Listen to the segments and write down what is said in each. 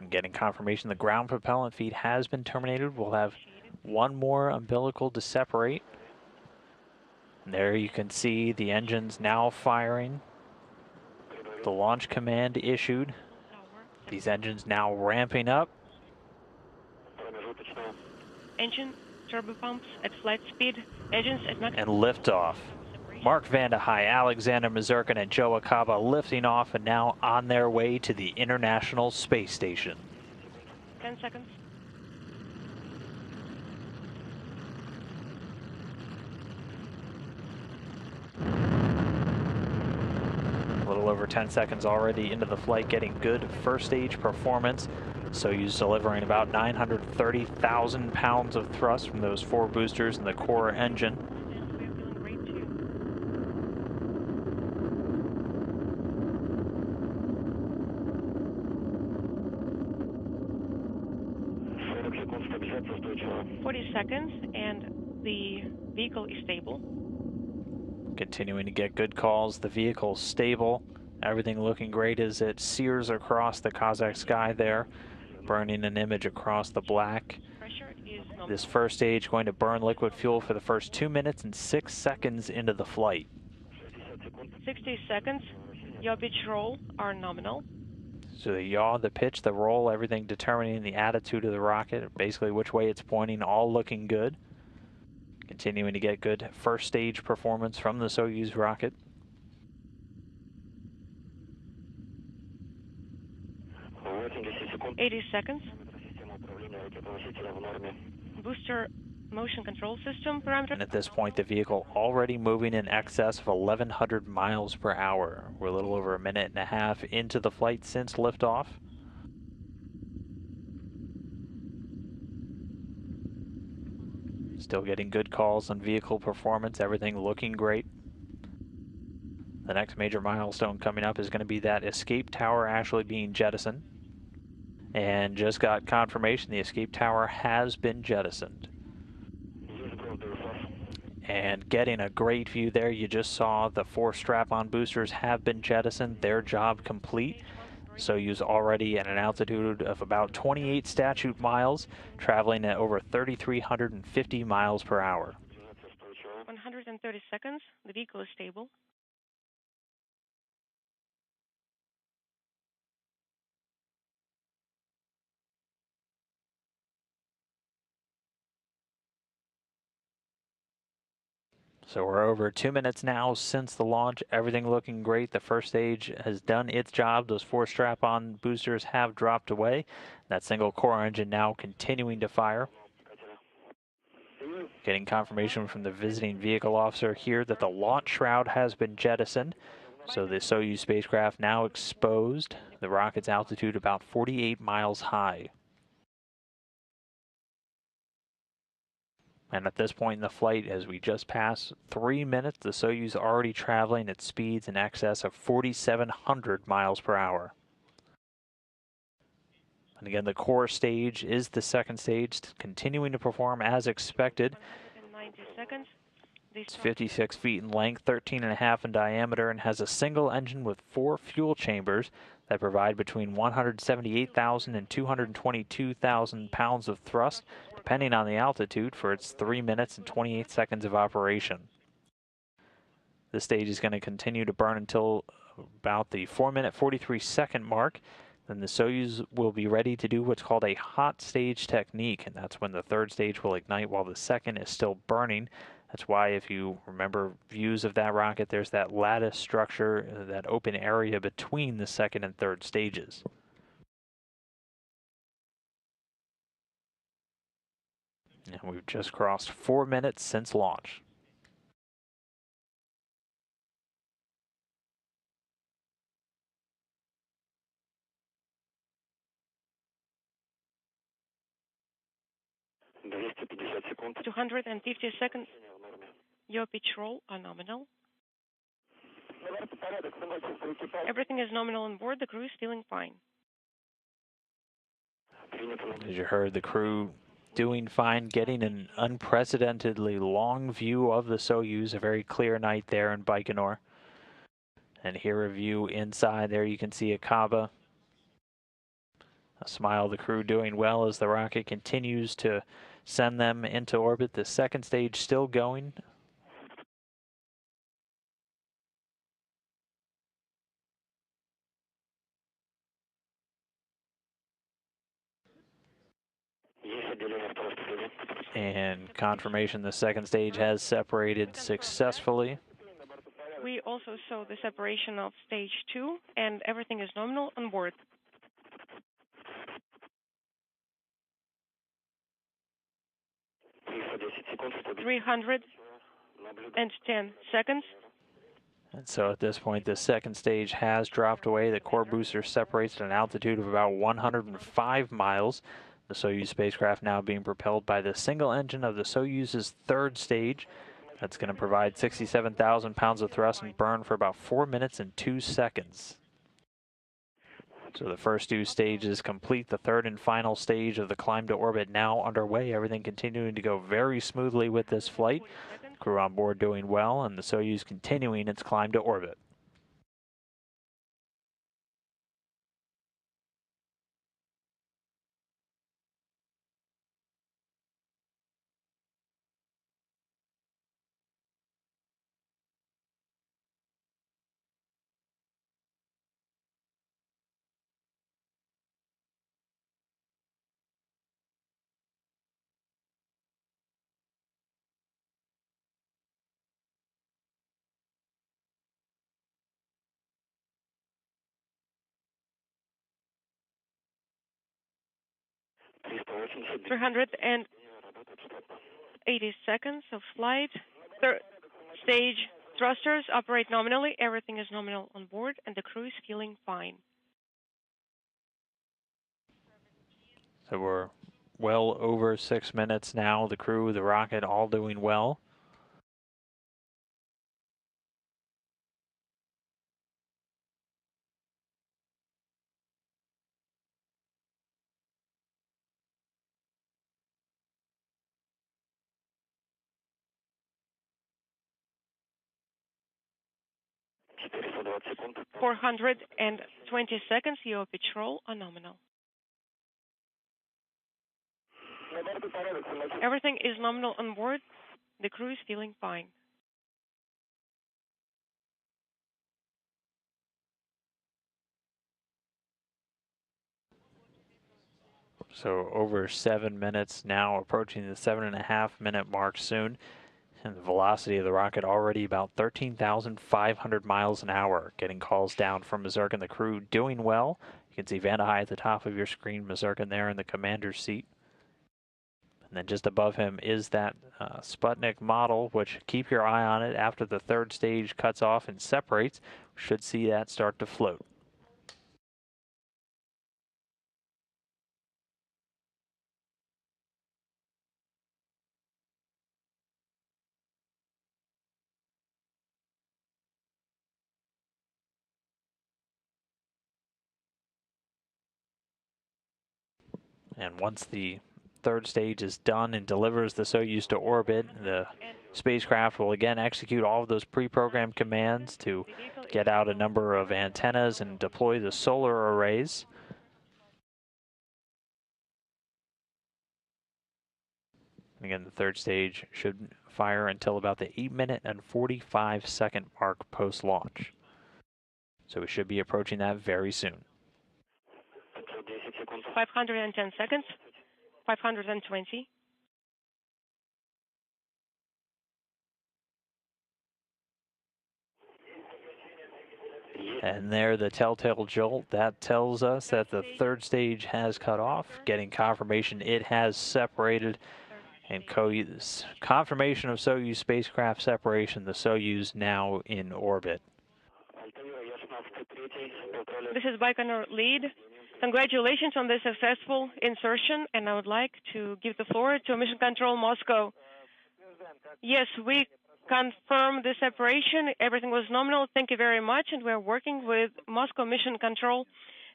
I'm getting confirmation the ground propellant feed has been terminated. We'll have one more umbilical to separate. And there you can see the engines now firing. The launch command issued. These engines now ramping up. Engine turbo pumps at flight speed. Engines at max. And liftoff. Mark Vande, Alexander Misurkin, and Joe Acaba lifting off and now on their way to the International Space Station. 10 seconds. A little over 10 seconds already into the flight, getting good first stage performance. Soyuz delivering about 930,000 pounds of thrust from those 4 boosters and the core engine. Seconds, and the vehicle is stable. Continuing to get good calls. The vehicle's stable. Everything looking great as it sears across the Kazakh sky there, burning an image across the black. This first stage going to burn liquid fuel for the first 2 minutes and 6 seconds into the flight. 60 seconds. Yaw, pitch, roll are nominal. So the yaw, the pitch, the roll, everything determining the attitude of the rocket, basically which way it's pointing, all looking good. Continuing to get good first stage performance from the Soyuz rocket. $80 seconds. Booster motion control system parameter. And at this point, the vehicle already moving in excess of 1,100 miles per hour. We're a little over a minute and a half into the flight since liftoff. Still getting good calls on vehicle performance, everything looking great. The next major milestone coming up is going to be that escape tower actually being jettisoned. And just got confirmation the escape tower has been jettisoned. And getting a great view there, you just saw the 4 strap-on boosters have been jettisoned, their job complete. Soyuz already at an altitude of about 28 statute miles, traveling at over 3,350 miles per hour. 130 seconds, the vehicle is stable. So we're over 2 minutes now since the launch. Everything looking great. The first stage has done its job. Those 4 strap-on boosters have dropped away. That single core engine now continuing to fire. Getting confirmation from the visiting vehicle officer here that the launch shroud has been jettisoned. So the Soyuz spacecraft now exposed. The rocket's altitude about 48 miles high. And at this point in the flight, as we just passed 3 minutes, the Soyuz already traveling at speeds in excess of 4,700 miles per hour. And again, the core stage is the second stage, continuing to perform as expected. 190 seconds. It's 56 feet in length, 13.5 in diameter, and has a single engine with 4 fuel chambers that provide between 178,000 and 222,000 pounds of thrust, depending on the altitude, for its 3 minutes and 28 seconds of operation. This stage is going to continue to burn until about the 4-minute 43-second mark. Then the Soyuz will be ready to do what's called a hot stage technique, and that's when the third stage will ignite while the second is still burning. That's why, if you remember views of that rocket, there's that lattice structure, that open area between the second and third stages. And we've just crossed 4 minutes since launch. — 250 seconds. Your pitch roll are nominal. Everything is nominal on board. The crew is feeling fine. As you heard, the crew doing fine, getting an unprecedentedly long view of the Soyuz. A very clear night there in Baikonur. And here a view inside. There you can see Acaba. A smile of the crew doing well as the rocket continues to send them into orbit. The second stage still going. And confirmation the second stage has separated successfully. We also saw the separation of stage 2, and everything is nominal on board. 310 seconds. And so at this point, the second stage has dropped away. The core booster separates at an altitude of about 105 miles. The Soyuz spacecraft now being propelled by the single engine of the Soyuz's third stage. That's going to provide 67,000 pounds of thrust and burn for about 4 minutes and 2 seconds. So the first two stages complete. The third and final stage of the climb to orbit now underway. Everything continuing to go very smoothly with this flight. Crew on board doing well, and the Soyuz continuing its climb to orbit. – 380 seconds of flight. Third stage thrusters operate nominally. Everything is nominal on board, and the crew is feeling fine. So we're well over 6 minutes now. The crew, the rocket, all doing well. – 420 seconds. Your pitch roll are nominal. Everything is nominal on board. The crew is feeling fine. So over 7 minutes now, approaching the 7.5-minute mark soon. And the velocity of the rocket already about 13,500 miles an hour. Getting calls down from Misurkin, the crew doing well. You can see Vande at the top of your screen, Misurkin there in the commander's seat. And then just above him is that Sputnik model, which keep your eye on it after the third stage cuts off and separates. Should see that start to float. And once the third stage is done and delivers the Soyuz to orbit, the spacecraft will again execute all of those pre-programmed commands to get out a number of antennas and deploy the solar arrays. And again, the third stage should fire until about the 8-minute and 45-second mark post-launch. So we should be approaching that very soon. 510 seconds. 520. And there, the telltale jolt, that tells us that the third stage has cut off, getting confirmation it has separated, and confirmation of Soyuz spacecraft separation, the Soyuz now in orbit. This is Baikonur lead. Congratulations on the successful insertion, and I would like to give the floor to Mission Control Moscow. Yes, we confirm the separation. Everything was nominal. Thank you very much, and we're working with Moscow Mission Control.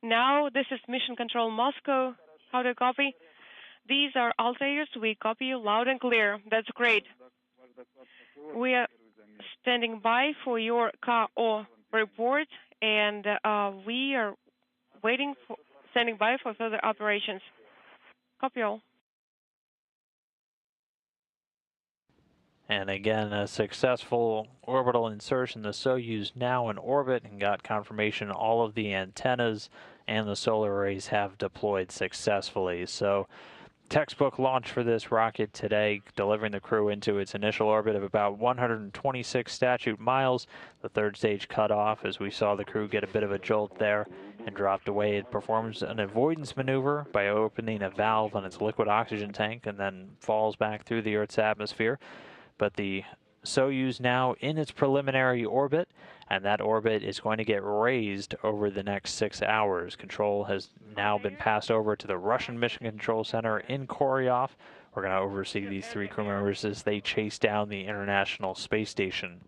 Now, this is Mission Control Moscow. How to copy? These are Altairs. We copy you loud and clear. That's great. We are standing by for your KO report, and we are waiting standing by for further operations. Copy all. And again, a successful orbital insertion. The Soyuz now in orbit and got confirmation all of the antennas and the solar arrays have deployed successfully. So textbook launch for this rocket today, delivering the crew into its initial orbit of about 126 statute miles. The third stage cut off as we saw the crew get a bit of a jolt there and dropped away. It performs an avoidance maneuver by opening a valve on its liquid oxygen tank and then falls back through the Earth's atmosphere. But the Soyuz now in its preliminary orbit, and that orbit is going to get raised over the next 6 hours. Control has now been passed over to the Russian Mission Control Center in Koryov. We're going to oversee these 3 crew members as they chase down the International Space Station.